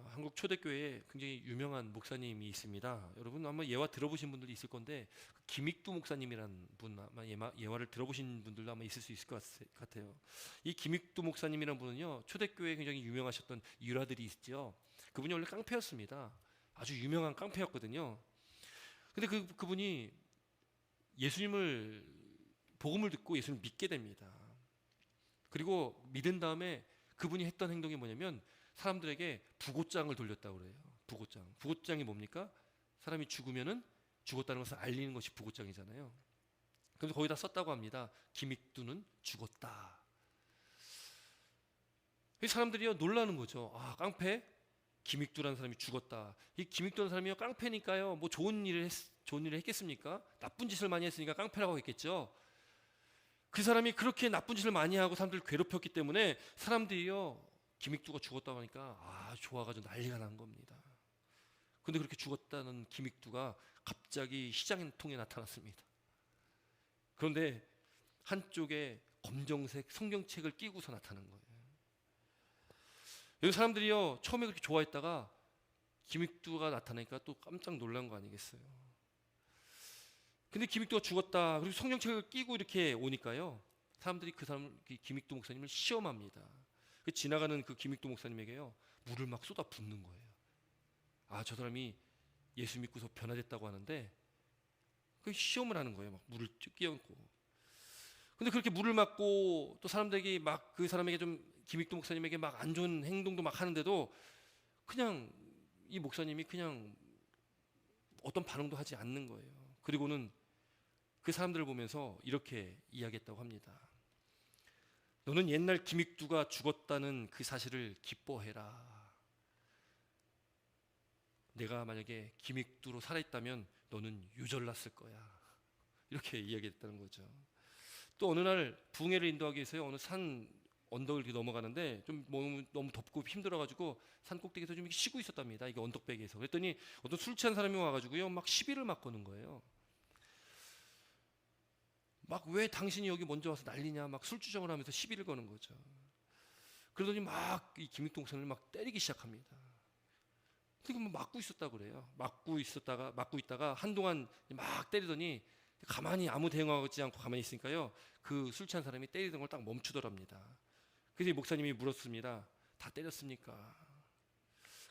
한국 초대교회에 굉장히 유명한 목사님이 있습니다. 여러분 아마 예화 들어보신 분들도 있을 건데, 김익두 목사님이라는 분, 아마 예화를 들어보신 분들도 아마 있을 수 있을 것 같아요. 이 김익두 목사님이라는 분은요, 초대교회에 굉장히 유명하셨던 일화들이 있죠. 그분이 원래 깡패였습니다. 아주 유명한 깡패였거든요. 근데 그분이 예수님을, 복음을 듣고 예수님을 믿게 됩니다. 그리고 믿은 다음에 그분이 했던 행동이 뭐냐면 사람들에게 부고장을 돌렸다고 그래요. 부고장이 뭡니까? 사람이 죽으면은 죽었다는 것을 알리는 것이 부고장이잖아요. 그래서 거기다 썼다고 합니다. 김익두는 죽었다. 이 사람들이요 놀라는 거죠. 깡패? 김익두라는 사람이 죽었다. 이 김익두라는 사람이요 깡패니까요 뭐 좋은 일을 했겠습니까? 나쁜 짓을 많이 했으니까 깡패라고 했겠죠. 그 사람이 그렇게 나쁜 짓을 많이 하고 사람들을 괴롭혔기 때문에 사람들이요 김익두가 죽었다고 하니까 좋아가지고 난리가 난 겁니다. 근데 그렇게 죽었다는 김익두가 갑자기 시장통에 나타났습니다. 그런데 한쪽에 검정색 성경책을 끼고서 나타난 거예요. 여기 사람들이요 처음에 그렇게 좋아했다가 김익두가 나타나니까 또 깜짝 놀란 거 아니겠어요? 근데 김익두가 죽었다, 그리고 성경책을 끼고 이렇게 오니까요 사람들이 김익두 목사님을 시험합니다. 지나가는 그 김익두 목사님에게요 물을 막 쏟아 붓는 거예요. 저 사람이 예수 믿고서 변화됐다고 하는데 그 시험을 하는 거예요. 막 물을 끼얹고. 근데 그렇게 물을 맞고 또 사람들에게 막 그 사람에게 좀, 김익두 목사님에게 막 안 좋은 행동도 막 하는데도 그냥 이 목사님이 그냥 어떤 반응도 하지 않는 거예요. 그리고는 그 사람들을 보면서 이렇게 이야기했다고 합니다. 너는 옛날 김익두가 죽었다는 그 사실을 기뻐해라. 내가 만약에 김익두로 살아있다면 너는 유절났을 거야. 이렇게 이야기했다는 거죠. 또 어느 날 붕해를 인도하기 위해서 어느 산 언덕을 이렇게 넘어가는데 좀 너무 덥고 힘들어가지고 산 꼭대기에서 좀 쉬고 있었답니다. 이게 언덕배기에서. 그랬더니 어떤 술 취한 사람이 와가지고요 막 시비를 막 거는 거예요. 막 왜 당신이 여기 먼저 와서 난리냐, 막 술주정을 하면서 시비를 거는 거죠. 그러더니 막 이 김익두 목사님을 막 때리기 시작합니다. 그러니까 뭐 맞고 있었다고 그래요. 맞고 있다가 한동안 막 때리더니 가만히 아무 대응하지 않고 가만히 있으니까요 그 술 취한 사람이 때리던 걸 딱 멈추더랍니다. 그래서 이 목사님이 물었습니다. 다 때렸습니까?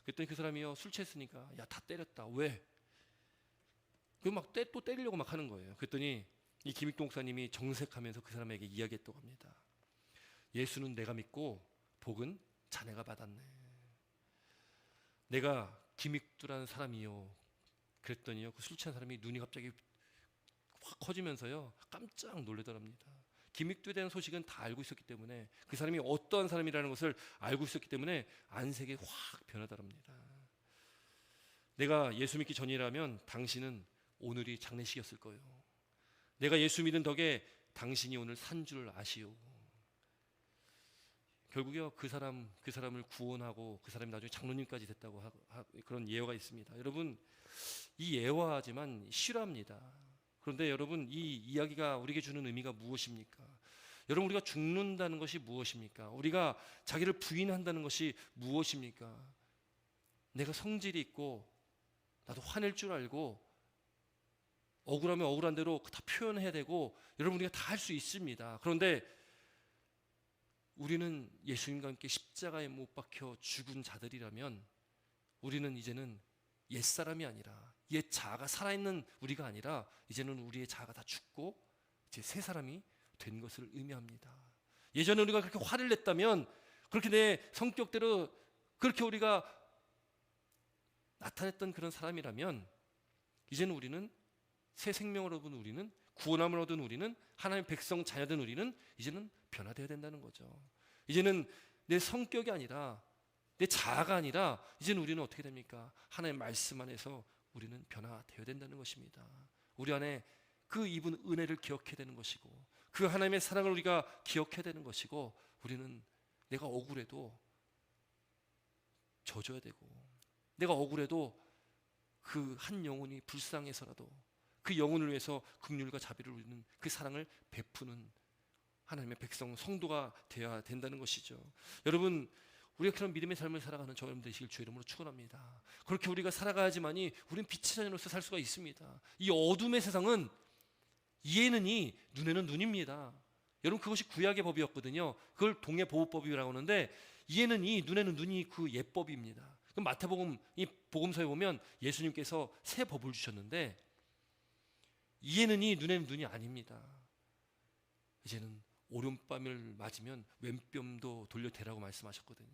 그랬더니 그 사람이요 술 취했으니까 야 다 때렸다. 왜? 그 막 또 때리려고 막 하는 거예요. 그랬더니 이 김익두 목사님이 정색하면서 그 사람에게 이야기했다고 합니다. 예수는 내가 믿고 복은 자네가 받았네. 내가 김익두라는 사람이요. 그랬더니요 그 술 취한 사람이 눈이 갑자기 확 커지면서요 깜짝 놀라더랍니다. 김익두에 대한 소식은 다 알고 있었기 때문에, 그 사람이 어떠한 사람이라는 것을 알고 있었기 때문에 안색이 확 변하더랍니다. 내가 예수 믿기 전이라면 당신은 오늘이 장례식이었을 거예요. 내가 예수 믿은 덕에 당신이 오늘 산 줄 아시오. 결국요 그 사람을 구원하고 그 사람이 나중에 장로님까지 됐다고 그런 예화가 있습니다. 여러분, 이 예화지만 실화입니다. 그런데 여러분, 이 이야기가 우리에게 주는 의미가 무엇입니까? 여러분, 우리가 죽는다는 것이 무엇입니까? 우리가 자기를 부인한다는 것이 무엇입니까? 내가 성질이 있고 나도 화낼 줄 알고 억울하면 억울한 대로 다 표현해야 되고, 여러분 우리가 다 할 수 있습니다. 그런데 우리는 예수님과 함께 십자가에 못 박혀 죽은 자들이라면 우리는 이제는 옛사람이 아니라, 옛 자아가 살아있는 우리가 아니라 이제는 우리의 자아가 다 죽고 이제 새 사람이 된 것을 의미합니다. 예전에 우리가 그렇게 화를 냈다면, 그렇게 내 성격대로 그렇게 우리가 나타냈던 그런 사람이라면 이제는 우리는 새 생명을 얻은 우리는, 구원함을 얻은 우리는, 하나님의 백성 자녀된 우리는 이제는 변화되어야 된다는 거죠. 이제는 내 성격이 아니라, 내 자아가 아니라 이제는 우리는 어떻게 됩니까? 하나님의 말씀 안에서 우리는 변화되어야 된다는 것입니다. 우리 안에 그 입은 은혜를 기억해야 되는 것이고, 그 하나님의 사랑을 우리가 기억해야 되는 것이고, 우리는 내가 억울해도 져줘야 되고, 내가 억울해도 그 한 영혼이 불쌍해서라도, 그 영혼을 위해서 긍휼과 자비를 우리는 그 사랑을 베푸는 하나님의 백성 성도가 되어야 된다는 것이죠. 여러분, 우리가 그런 믿음의 삶을 살아가는 저 여러분 되시길 주의 이름으로 축원합니다. 그렇게 우리가 살아가야지만이 우리는 빛의 자녀로서 살 수가 있습니다. 이 어둠의 세상은 이에는 이, 눈에는 눈입니다. 여러분, 그것이 구약의 법이었거든요. 그걸 동해보호법이라고 하는데, 이에는 이, 눈에는 눈이 그 예법입니다. 그럼 마태복음 이 복음서에 보면 예수님께서 새 법을 주셨는데, 이에는 이, 눈에는 눈이 아닙니다. 이제는 오른뺨을 맞으면 왼뺨도 돌려대라고 말씀하셨거든요.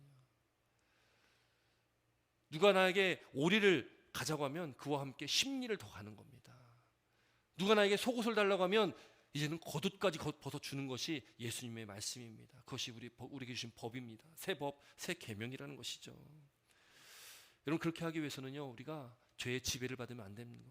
누가 나에게 오리를 가자고 하면 그와 함께 십리를 더 가는 겁니다. 누가 나에게 속옷을 달라고 하면 이제는 겉옷까지 벗어주는 것이 예수님의 말씀입니다. 그것이 우리에게 주신 법입니다. 새 법, 새 계명이라는 것이죠. 여러분, 그렇게 하기 위해서는요, 우리가 죄의 지배를 받으면 안 됩니다.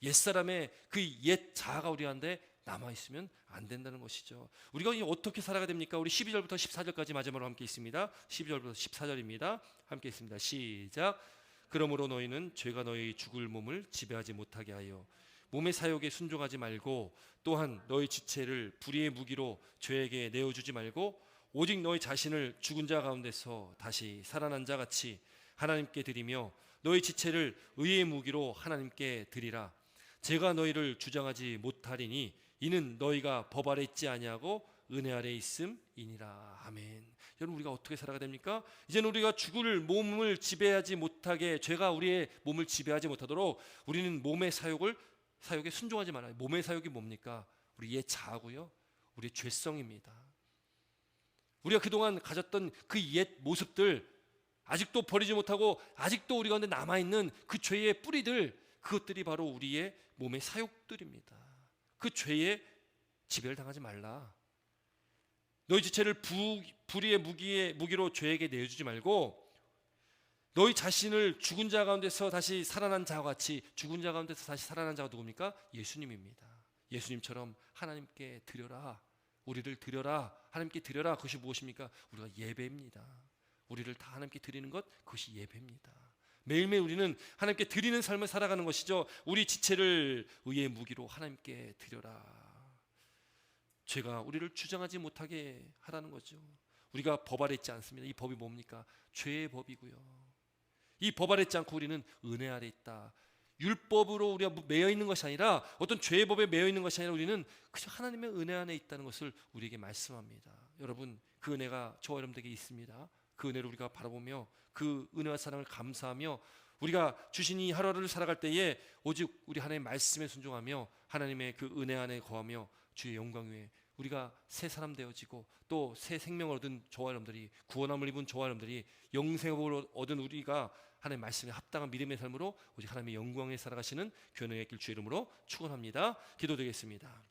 옛사람의 그 옛 자아가 우리한테 남아있으면 안 된다는 것이죠. 우리가 어떻게 살아가야 됩니까? 우리 12절부터 14절까지 마지막으로 함께 있습니다. 12절부터 14절입니다. 함께 있습니다. 시작. 그러므로 너희는 죄가 너희 죽을 몸을 지배하지 못하게 하여 몸의 사욕에 순종하지 말고, 또한 너희 지체를 불의의 무기로 죄에게 내어주지 말고, 오직 너희 자신을 죽은 자 가운데서 다시 살아난 자 같이 하나님께 드리며 너희 지체를 의의 무기로 하나님께 드리라. 제가 너희를 주장하지 못하리니 이는 너희가 법 아래 있지 아니하고 은혜 아래 있음이니라. 아멘. 여러분, 우리가 어떻게 살아가야 됩니까? 이제는 우리가 죽을 몸을 지배하지 못하게, 죄가 우리의 몸을 지배하지 못하도록 우리는 몸의 사욕에 순종하지 말아요. 몸의 사욕이 뭡니까? 우리 옛 자아고요, 우리의 죄성입니다. 우리가 그동안 가졌던 그 옛 모습들, 아직도 버리지 못하고 아직도 우리 가운데 남아있는 그 죄의 뿌리들, 그것들이 바로 우리의 몸의 사욕들입니다. 그 죄에 지배를 당하지 말라. 너희 지체를 불의의 무기로 죄에게 내어주지 말고, 너희 자신을 죽은 자 가운데서 다시 살아난 자와 같이, 죽은 자 가운데서 다시 살아난 자가 누굽니까? 예수님입니다. 예수님처럼 하나님께 드려라. 우리를 드려라. 하나님께 드려라. 그것이 무엇입니까? 우리가 예배입니다. 우리를 다 하나님께 드리는 것, 그것이 예배입니다. 매일매일 우리는 하나님께 드리는 삶을 살아가는 것이죠. 우리 지체를 의의 무기로 하나님께 드려라. 죄가 우리를 주장하지 못하게 하라는 거죠. 우리가 법 아래 있지 않습니다. 이 법이 뭡니까? 죄의 법이고요. 이 법 아래 있지 않고 우리는 은혜 아래 있다. 율법으로 우리가 매여 있는 것이 아니라, 어떤 죄의 법에 매여 있는 것이 아니라, 우리는 그저 하나님의 은혜 안에 있다는 것을 우리에게 말씀합니다. 여러분, 그 은혜가 저와 여러분에게 있습니다. 그 은혜를 우리가 바라보며 그 은혜와 사랑을 감사하며 우리가 주신 이 하루를 살아갈 때에 오직 우리 하나님의 말씀에 순종하며 하나님의 그 은혜 안에 거하며 주의 영광 위에 우리가 새 사람 되어지고, 또 새 생명을 얻은 저와 여러분들이, 구원함을 입은 저와 여러분들이, 영생을 얻은 우리가 하나님의 말씀에 합당한 믿음의 삶으로 오직 하나님의 영광에 살아가시는 교회의 길 주의 이름으로 축원합니다. 기도드리겠습니다.